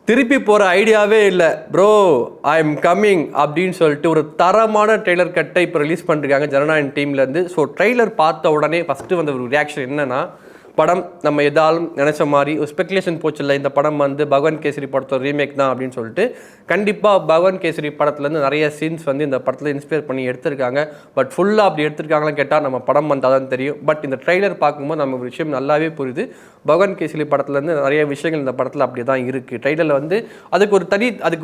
திருப்பி போகிற ஐடியாவே இல்லை ப்ரோ, ஐ எம் கம்மிங் அப்படின்னு சொல்லிட்டு ஒரு தரமான ட்ரெய்லர் கட்டை இப்போ ரிலீஸ் பண்ணிருக்காங்க ஜனநாயகன் டீம்லேருந்து. ஸோ ட்ரெய்லர் பார்த்த உடனே ஃபஸ்ட்டு வந்த ஒரு ரியாக்ஷன் என்னென்னா, படம் நம்ம எதாலும் நினச்ச மாதிரி ஒரு ஸ்பெகுலேஷன் போச்சில்ல, இந்த படம் வந்து பகவான் கேசரி படத்தோட ரீமேக் தான் அப்படின்னு சொல்லிட்டு. கண்டிப்பாக பகவான் கேசரி படத்துலேருந்து நிறைய சீன்ஸ் வந்து இந்த படத்தில் இன்ஸ்பயர் பண்ணி எடுத்திருக்காங்க. பட் ஃபுல்லாக அப்படி எடுத்திருக்காங்களான்னு கேட்டால் நம்ம படம் வந்தால் தான் தெரியும். பட் இந்த ட்ரெய்லர் பார்க்கும்போது நமக்கு விஷயம் நல்லாவே புரியுது. பகவான் கேசரி படத்துலேருந்து நிறைய விஷயங்கள் இந்த படத்தில் அப்படி தான் இருக்குது. ட்ரெய்லரில் வந்து அதுக்கு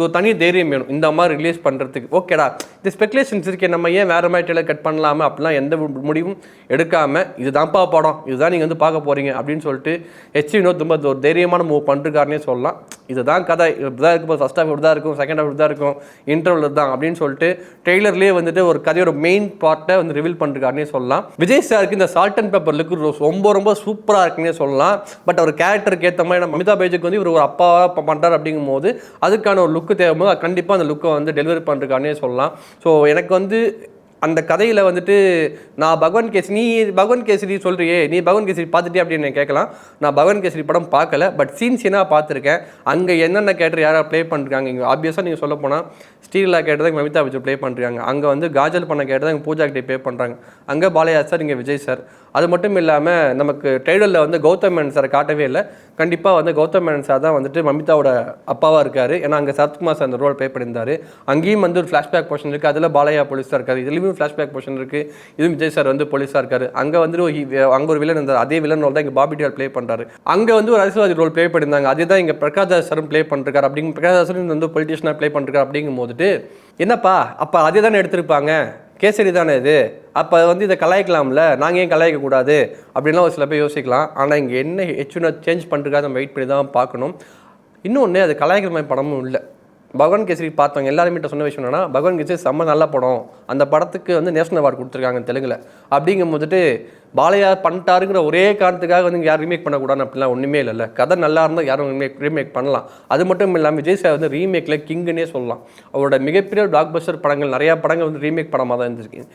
ஒரு தனி தைரியம் வேணும் இந்த மாதிரி ரிலீஸ் பண்ணுறதுக்கு. ஓகேடா, இந்த ஸ்பெகுலேஷன்ஸ் இருக்கே, நம்ம ஏன் வேறு மாதிரி ட்ரெய்லர் கட் பண்ணலாமல் அப்படிலாம் எந்த முடிவும் எடுக்காமல் இதுதான்ப்பா படம், இதுதான் நீங்கள் வந்து பார்க்க போகிறீங்க அப்படின்னு சொல்லிட்டு எச் வினோத் ரொம்ப ஒரு தைரியமான மூவ் பண்ணிருக்காருன்னே சொல்லலாம். இதுதான் கதை, இப்படிதான் இருக்கும், ஃபர்ஸ்ட் ஹாஃப் இப்படி தான் இருக்கும், செகண்ட் ஹாஃப் இப்படி தான் இருக்கும், இன்டர்வல் தான் அப்படின்னு சொல்லிட்டு ட்ரெய்லர்லேயே வந்துட்டு ஒரு கதையோட மெயின் பார்ட்டை வந்து ரிவீல் பண்ணிருக்காருன்னே சொல்லலாம். விஜய் சாருக்கு இந்த சால்ட் அண்ட் பெப்பர் லுக் ரொம்ப ரொம்ப சூப்பராக இருக்குன்னே சொல்லலாம். பட் அவர் கேரக்டருக்கு ஏற்ற மாதிரி நம்ம அமிதாப் பச்சனுக்கு வந்து இவர் ஒரு அப்பாவாக பண்ணுறாரு அப்படிங்கும் போது அதுக்கான ஒரு லுக்கு தேவைப்போது கண்டிப்பாக அந்த லுக்கை வந்து டெலிவரி பண்ணிருக்காருன்னே சொல்லலாம். ஸோ எனக்கு வந்து அந்த கதையில் வந்துட்டு நான் நீ பகவான் கேசரி சொல்கிறியே, நீ பகவான் கேசரி பார்த்துட்டே அப்படின்னு நான் கேட்கலாம். நான் பகவான் கேசரி படம் பார்க்கல, பட் சீன்ஸ் என்ன பார்த்துருக்கேன். அங்கே என்னென்ன கேரக்டர் யாராவது ப்ளே பண்ணிருக்காங்க. இங்கே ஆப்வியஸாக நீங்கள் சொல்ல போனால் ஸ்ரீலா கேட்டதாக அமிதாப் பச்சன் ப்ளே பண்ணுறாங்க. அங்கே வந்து காஜல் பண்ண கேட்டதாக இங்கே பூஜா கிட்டே ப்ளே பண்ணுறாங்க. அங்கே பாலையா சார், இங்கே விஜய் சார். அது மட்டும் இல்லாமல் நமக்கு ட்ரெய்லரில் வந்து கௌதம் மேனன் சாரை காட்டவே இல்லை. கண்டிப்பாக வந்து கௌதம் மேனன் சார் தான் வந்துட்டு மமிதாவோட அப்பாவாக இருக்கார். ஏன்னா அங்கே சரத்குமார் சார் அந்த ரோல் ப்ளே பண்ணியிருந்தார். அங்கேயும் வந்து ஒரு ஃப்ளாஷ்பேக் போர்ஷன் இருக்குது, அதில் பாலையா போலீஸாக இருக்கார். இதுலேயும் ஃப்ளாஷ்பேக் போர்ஷன் இருக்குது, இதுவும் விஜய் சார் வந்து போலீஸாக இருக்கார். அங்கே வந்து அங்கே ஒரு வில்லன் இருந்தார், அதே வில்லன் ரோல் தான் இங்கே பாபி டியால் ப்ளே பண்ணுறாரு. அங்கே வந்து ஒரு அரசியல்வாதி ரோல் ப்ளே பண்ணியிருந்தாங்க, அதே தான் இங்கே பிரகாஷ் சாரும் ப்ளே பண்ணிருக்காரு. பிரகாஷ் சாரும் வந்து பொலிட்டிஷியனாக ப்ளே பண்ணிருக்காரு. அப்படிங்கும் போதுட்டு என்னப்பா அப்போ அதே தானே எடுத்திருப்பாங்க, கேசரி தானே இது, அப்போ வந்து இதை கலாய்க்கலாம்ல, நாங்கள் ஏன் கலாய்க்கக்கூடாது அப்படின்லாம் ஒரு சில பேர் யோசிக்கலாம். ஆனால் இங்கே என்ன ஹெச்னா சேஞ்ச் பண்ணுறதுக்காக நம்ம வெயிட் பண்ணி தான் பார்க்கணும். இன்னொன்று, அது கலாய்க்கிற மாதிரி படமும் இல்லை. பகவான் கேசரி பார்த்தவங்க எல்லாருமே சொன்ன விஷயம் என்னன்னா, பகவான் கேசரி செம்ம நல்ல படம், அந்த படத்துக்கு வந்து நேஷனல் அவார்டு கொடுத்துருக்காங்க தெலுங்குல. அப்படிங்கும் போதுட்டு பாலையா பண்ணிட்டாருங்கிற ஒரே காரணத்துக்காக வந்து யாரும் ரீமேக் பண்ணக்கூடாது அப்படிலாம் ஒன்றுமே இல்லைல்ல. கதை நல்லா இருந்தால் யாரும் ரீமேக் பண்ணலாம். அது மட்டும் இல்லாமல் விஜய் சார் வந்து ரீமேக்கில் கிங்குன்னே சொல்லலாம். அவரோட மிகப்பெரிய பிளாக் பஸ்டர் படங்கள் நிறையா படங்கள் வந்து ரீமேக் படமாக தான் இருந்துருக்கு.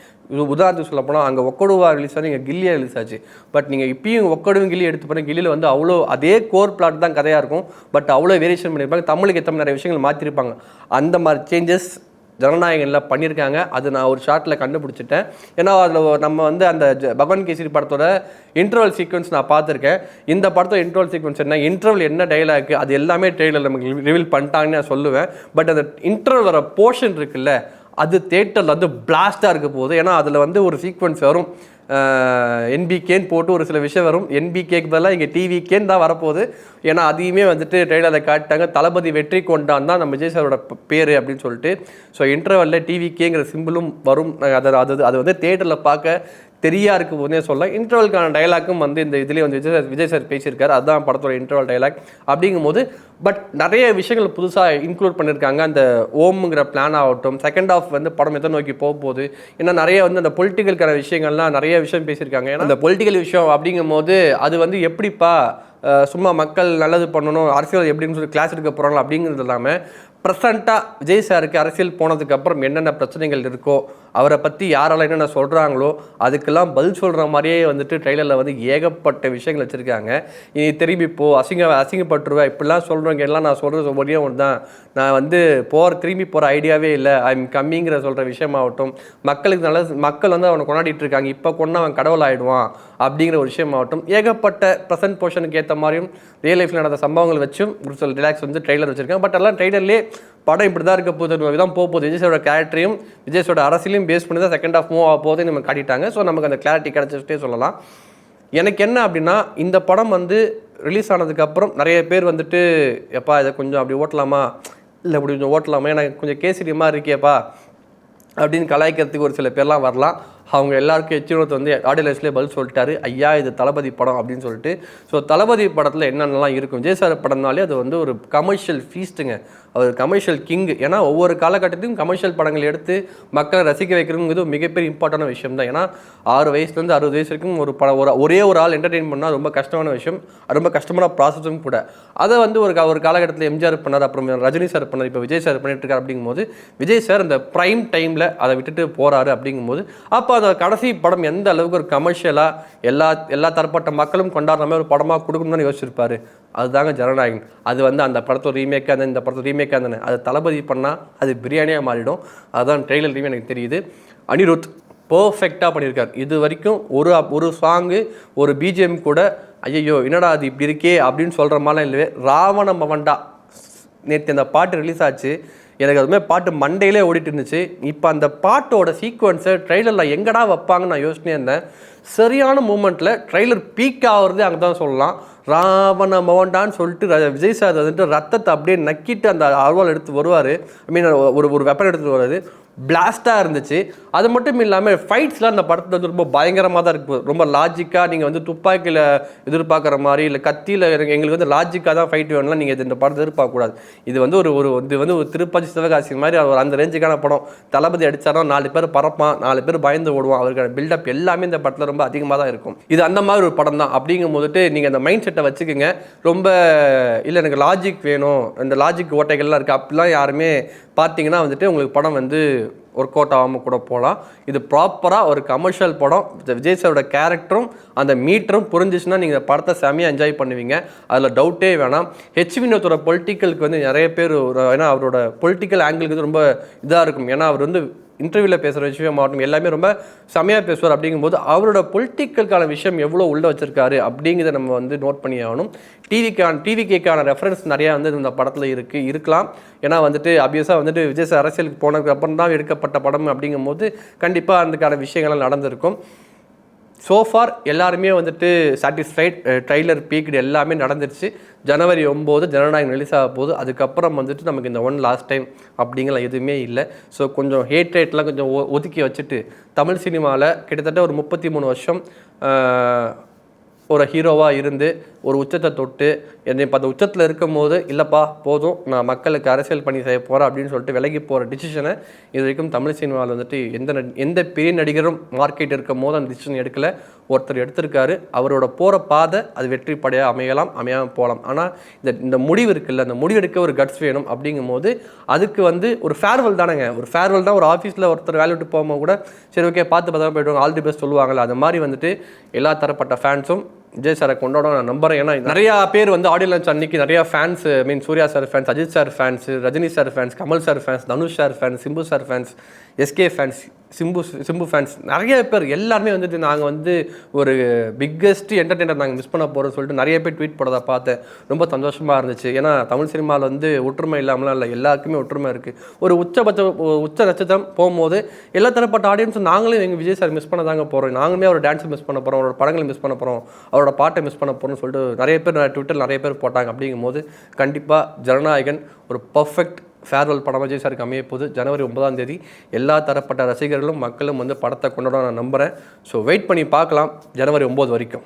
உதாரணத்துக்கு சொல்ல போனால் அங்கே ஒக்கடுவா ரிலீஸ் ஆச்சு, இங்கே கில்லியாக ரிலீஸ் ஆச்சு. பட் நீங்கள் இப்பயும் ஒக்கடுவும் கில்லி எடுத்து போனால் கில்லியில் வந்து அவ்வளோ அதே கோர் பிளாட் தான் கதையாக இருக்கும். பட் அவ்வளோ வேரியேஷன் பண்ணியிருப்பாங்க, தமிழுக்கு ஏற்ற நிறைய விஷயங்கள் மாற்றிருப்பாங்க. அந்த மாதிரி சேஞ்சஸ் ஜனநாயகனில் பண்ணியிருக்காங்க. அது நான் ஒரு ஷார்ட்டில் கண்டுபிடிச்சிட்டேன். ஏன்னா அதில் நம்ம வந்து அந்த பகவான் கேசரி படத்தோட இன்டர்வல் சீக்வன்ஸ் நான் பார்த்துருக்கேன். இந்த படத்தோட இன்டர்வல் சீக்வன்ஸ் என்ன, இன்டர்வல் என்ன டைலாக், அது எல்லாமே ட்ரெய்லரில் நமக்கு ரிவீல் பண்ணிட்டாங்கன்னு நான் சொல்லுவேன். பட் அந்த இன்டர்வல் வர போர்ஷன் இருக்குல்ல, அது தேட்டரில் வந்து பிளாஸ்டாக இருக்க போகுது. ஏன்னா அதில் வந்து ஒரு சீக்வன்ஸ் வரும், என்பிகேன்னு போட்டு ஒரு சில விஷயம் வரும். என்பிகேக்கு பதிலாக இங்கே டிவிகேன்னு தான் வரப்போகுது. ஏன்னா அதையுமே வந்துட்டு ட்ரெய்லரில் காட்டாங்க. தளபதி வெற்றி கொண்டான் தான் நம்ம விஜய் சாரோட பேர் அப்படின்னு சொல்லிட்டு. ஸோ இன்டர்வலில் டிவிகேங்கிற சிம்பிளும் வரும். அது வந்து தேட்டரில் பார்க்க தெரியா இருக்கு போதே சொல்லலாம். இன்டர்வலுக்கான டைலாக்கும் வந்து இந்த இதுலேயே வந்து விஜய் சார் பேசியிருக்காரு. அதுதான் படத்தோட இன்டர்வல் டைலாக். அப்படிங்கும் போது பட் நிறைய விஷயங்கள் புதுசாக இன்க்ளூட் பண்ணியிருக்காங்க. அந்த ஓம்ங்கிற பிளான் ஆகட்டும், செகண்ட் ஆஃப் வந்து படம் எதை நோக்கி போக போகுது. ஏன்னா நிறைய வந்து அந்த பொலிட்டிக்கலுக்கான விஷயங்கள்லாம் நிறைய விஷயம் பேசியிருக்காங்க. ஏன்னா அந்த பொலிட்டிக்கல் விஷயம் அப்படிங்கும் போது அது வந்து எப்படிப்பா சும்மா மக்கள் நல்லது பண்ணணும், அரசியல் எப்படின்னு சொல்லி கிளாஸ் எடுக்க போகிறாங்களா அப்படிங்கிறது இல்லாமல் ப்ரெசண்ட்டாக விஜய் சாருக்கு அரசியல் போனதுக்கப்புறம் என்னென்ன பிரச்சனைகள் இருக்கோ, அவரை பற்றி யாரால் என்னென்ன சொல்கிறாங்களோ அதுக்கெல்லாம் பதில் சொல்கிற மாதிரியே வந்துட்டு ட்ரெய்லரில் வந்து ஏகப்பட்ட விஷயங்கள் வச்சுருக்காங்க. இனி திரும்பி அசிங்கப்பட்டுருவேன் இப்படிலாம் சொல்கிறவங்க எல்லாம் நான் சொல்கிறது ஒரே ஒன்று தான், நான் வந்து திரும்பி போகிற ஐடியாவே இல்லை, ஐம் கம்மிங்கிற சொல்கிற விஷயமாகட்டும், மக்களுக்கு மக்கள் வந்து அவனை கொண்டாடிட்டு இருக்காங்க, இப்போ கொண்டு அவன் கடவுள் ஆகிடுவான் அப்படிங்கிற ஒரு விஷயமாகட்டும், ஏகப்பட்ட ப்ரெசன்ட் போர்ஷனுக்கு ஏற்ற மாதிரியும் ரியல் லைஃப்பில் நடந்த சம்பவங்கள் வச்சும் ஒரு சில ரிலாக்ஸ் வந்து ட்ரெய்லர் வச்சுருக்காங்க. பட் எல்லாம் ட்ரெய்லர்லேயே படம் இப்படி தான் இருக்க போகுது தான் போக போகுது. விஜய் சாரோட கேரக்டரையும் விஜய் சாரோட அரசியலையும் பேஸ் பண்ணி தான் செகண்ட் ஆஃப் மூவ் ஆக போகுது நம்ம காட்டிட்டாங்க. ஸோ நமக்கு அந்த கிளாரிட்டி கிடச்சிட்டே சொல்லலாம். எனக்கு என்ன அப்படின்னா, இந்த படம் வந்து ரிலீஸ் ஆனதுக்கப்புறம் நிறைய பேர் வந்துட்டு எப்பா இதை கொஞ்சம் அப்படி ஓட்டலாமா, இல்லை அப்படி கொஞ்சம் ஓட்டலாமா, எனக்கு கொஞ்சம் கேசரியமாக இருக்கேப்பா அப்படின்னு கலாய்க்கிறதுக்கு ஒரு சில பேர்லாம் வரலாம். அவங்க எல்லாருக்கும் எச்சினத்தை வந்து ஆடியோ லைஃப்லேயே பதில் சொல்லிட்டாரு, ஐயா இது தளபதி படம் அப்படின்னு சொல்லிட்டு. ஸோ தளபதி படத்தில் என்னென்னலாம் இருக்கும், விஜய் சார் படம்னாலே அது வந்து ஒரு கமர்ஷியல் ஃபீஸ்ட்டுங்க, அவர் கமர்ஷியல் கிங். ஏன்னா ஒவ்வொரு காலகட்டத்தையும் கமர்ஷியல் படங்கள் எடுத்து மக்களை ரசிக்க வைக்கிறதுங்கிறது மிகப்பெரிய இம்பார்ட்டன்டான விஷயம் தான். ஏன்னா 6 வயசுலேருந்து 60 வயசு வரைக்கும் ஒரே ஒரு ஆள் என்டர்டெயின் பண்ணால் ரொம்ப கஷ்டமான விஷயம், ரொம்ப கஷ்டமான ப்ராசஸும் கூட. அதை வந்து ஒரு காலகட்டத்தில் எம்ஜிஆர் பண்ணார், அப்புறம் ரஜினி சார் பண்ணார், இப்போ விஜய் சார் பண்ணிட்டு இருக்காரு. அப்படிங்கும்போது விஜய் சார் அந்த ப்ரைம் டைமில் அதை விட்டுட்டு போகிறாரு. அப்படிங்கும்போது அப்போ அந்த கடைசி படம் எந்த அளவுக்கு ஒரு கமர்ஷியலாக எல்லா தரப்பட்ட மக்களும் கொண்டாடுற மாதிரி ஒரு படமாக கொடுக்கணும்னு யோசிச்சிருப்பாரு. அதுதாங்க ஜனநாயகன். அது வந்து அந்த படத்தோட ரீமேக்காக இருந்தேன், இந்த படத்தோட ரீமேக்காக இருந்தேன், அது தளபதி பண்ணால் அது பிரியாணியாக மாறிடும். அதுதான் ட்ரெய்லர் ரீமே எனக்கு தெரியுது. அனிருத் பர்ஃபெக்டாக பண்ணியிருக்கார். இது வரைக்கும் ஒரு சாங்கு ஒரு பிஜிஎம் கூட ஐயோ என்னடா அது இப்படி இருக்கே அப்படின்னு சொல்கிற மாதிரிலாம் இல்லவே. ராவண மவன்டா நேற்று அந்த பாட்டு ரிலீஸ் ஆச்சு. எனக்கு அதுவுமே பாட்டு மண்டையிலே ஓடிட்டு இருந்துச்சு. இப்போ அந்த பாட்டோட சீக்வன்ஸை ட்ரெய்லரில் எங்கடா வைப்பாங்கன்னு நான் யோசனையே இருந்தேன். சரியான மூமெண்ட்டில் ட்ரெய்லர் பீக் ஆகிறது அங்கே தான் சொல்லலாம். ராவண மவன்டான்னு சொல்லிட்டு விஜய் சார் வந்துட்டு ரத்தத்தை அப்படியே நக்கிட்டு அந்த அருவாள் எடுத்து வருவார். ஐ மீன் ஒரு வெப்பன் எடுத்துகிட்டு வர்றாரு. பிளாஸ்டாக இருந்துச்சு. அது மட்டும் இல்லாமல் ஃபைட்ஸ்லாம் அந்த படத்தில் வந்து ரொம்ப பயங்கரமாக தான் இருக்குது. ரொம்ப லாஜிக்காக நீங்கள் வந்து துப்பாக்கியில் எதிர்பார்க்குற மாதிரி இல்லை கத்தியில் எங்களுக்கு வந்து லாஜிக்காக தான் ஃபைட் வேணும்லாம் நீங்கள் இந்த படத்தை எதிர்பார்க்கக்கூடாது. இது வந்து ஒரு திருப்பதி சிவகாசி மாதிரி அந்த ரேஞ்சுக்கான படம். தளபதி அடித்தாரோ 4 பேர் பறப்பான், 4 பேர் பயந்து ஓடுவான். அவருக்கான பில்டப் எல்லாமே இந்த படத்தில் ரொம்ப அதிகமாக தான் இருக்கும். இது அந்த மாதிரி ஒரு படம் தான். அப்படிங்கும் போதுட்டு நீங்கள் அந்த மைண்ட் செட்டை வச்சுக்கோங்க. ரொம்ப இல்லை எனக்கு லாஜிக் வேணும், இந்த லாஜிக் ஓட்டைகள்லாம் இருக்குது அப்படிலாம் யாருமே பார்த்தீங்கன்னா வந்துட்டு உங்களுக்கு படம் வந்து ஒர்க் அவுட் ஆகாமல் கூட போகலாம். இது ப்ராப்பராக ஒரு கமர்ஷியல் படம். விஜய் சாரோட கேரக்டரும் அந்த மீட்டரும் புரிஞ்சிச்சுன்னா நீங்கள் படத்தை செமையாக என்ஜாய் பண்ணுவீங்க. அதில் டவுட்டே வேணாம். ஹெச் வினோத்தோட பொலிட்டிக்கலுக்கு வந்து நிறைய பேர் ஏன்னா அவரோட பொலிட்டிக்கல் ஆங்கிளுக்கு வந்து ரொம்ப இதாக இருக்கும். ஏன்னா அவர் வந்து இன்டர்வியூவில் பேசுகிற விஷயம் ஆகட்டும் எல்லாமே ரொம்ப செமையாக பேசுவார். அப்படிங்கும்போது அவரோட பொலிட்டிக்கலுக்கான விஷயம் எவ்வளோ உள்ளே வச்சிருக்காரு அப்படிங்கிறத நம்ம வந்து நோட் பண்ணி ஆகணும். டிவிகேக்கான ரெஃபரன்ஸ் நிறையா வந்து இந்த படத்தில் இருக்கலாம். ஏன்னா வந்துட்டு அபியஸாக வந்துட்டு விஜய் சார் அரசியலுக்கு போனதுக்கு அப்புறம் தான் எடுக்கப்பட்ட படம். அப்படிங்கும்போது கண்டிப்பாக அதுக்கான விஷயங்கள்லாம் நடந்திருக்கும். சோஃபார் எல்லாருமே வந்துட்டு சாட்டிஸ்ஃபைட். ட்ரெய்லர் பீக்டு எல்லாமே நடந்துருச்சு. ஜனவரி 9 ஜனநாயகம் ரிலீஸ் ஆக போகுது. அதுக்கப்புறம் வந்துட்டு நமக்கு இந்த லாஸ்ட் டைம் அப்படிங்கிற எதுவுமே இல்லை. ஸோ கொஞ்சம் ரேட்லாம் கொஞ்சம் ஒதுக்கி வச்சுட்டு தமிழ் சினிமாவில் கிட்டத்தட்ட ஒரு 33 வருஷம் ஒரு ஹீரோவாக இருந்து ஒரு உச்சத்தை தொட்டு என்னை இப்போ அந்த உச்சத்தில் இருக்கும் போது இல்லைப்பா போதும் நான் மக்களுக்கு அரசியல் பண்ணி செய்ய போகிறேன் அப்படின்னு சொல்லிட்டு விலகி போகிற டிசிஷனை இது வரைக்கும் தமிழ் சினிமாவில் வந்துட்டு எந்த பெரிய நடிகரும் மார்க்கெட் இருக்கும் போது அந்த டிசிஷன் எடுக்கலை. ஒருத்தர் எடுத்திருக்காரு. அவரோட போகிற பாதை அது வெற்றி படையாக அமையாமல் போகலாம். ஆனால் இந்த முடிவு இருக்குல்ல, அந்த முடிவு எடுக்க ஒரு கட்ஸ் வேணும். அப்படிங்கும் போது அதுக்கு வந்து ஒரு ஃபேர்வெல் தானேங்க. ஒரு ஃபேர்வெல் தான். ஒரு ஆஃபீஸில் ஒருத்தர் வேலை விட்டு போகும்போது கூட சரி ஓகே பார்த்து பத்திரமா போய்டுவாங்க, ஆல் தி பெஸ்ட் சொல்லுவாங்கள்ல. அது மாதிரி வந்துட்டு எல்லா தரப்பட்ட ஃபேன்ஸும் விஜய் சாரை கொண்டாட நான் நம்புறேன். ஏன்னா நிறையா பேர் வந்து ஆடியோ லான்ச் அன்னைக்கு நிறையா fans, mean Suriya sir fans, Ajith sir fans, Rajini sir fans, Kamal sir fans, Dhanush sir fans, Simbu sir fans, SK fans, Simbu fans நிறைய பேர் எல்லாருமே வந்துட்டு நாங்கள் வந்து ஒரு பிக்கஸ்ட் என்டர்டெய்னர் நாங்கள் மிஸ் பண்ண போகிறோம்னு சொல்லிட்டு நிறைய பேர் ட்வீட் போடுறதை பார்த்தேன். ரொம்ப சந்தோஷமாக இருந்துச்சு. ஏன்னா தமிழ் சினிமாவில் வந்து ஒற்றுமை இல்லாமலாம் இல்லை, எல்லாருக்குமே ஒற்றுமை இருக்குது. ஒரு உச்ச நட்சத்திரம் போகும்போது எல்லா தரப்பட்ட ஆடியன்ஸும் நாங்களும் எங்கள் விஜய் சார் மிஸ் பண்ண தாங்க போகிறோம். நாங்களுமே அவர் டான்ஸை மிஸ் பண்ண போகிறோம், அவரோட படங்களை மிஸ் பண்ண போகிறோம், அவரோட பாட்டை மிஸ் பண்ண போகிறோம்னு சொல்லிட்டு நிறைய பேர் ட்விட்டர் நிறைய பேர் போட்டாங்க. அப்படிங்கும்போது கண்டிப்பாக ஜனநாயகன் ஒரு பர்ஃபெக்ட் ஃபேர்வெல் படம் விஜய் சாருக்கு அமைய போது. ஜனவரி 9 எல்லா தரப்பட்ட ரசிகர்களும் மக்களும் வந்து படத்தை கொண்டாட நான் நம்புகிறேன். ஸோ வெயிட் பண்ணி பார்க்கலாம் ஜனவரி 9 வரைக்கும்.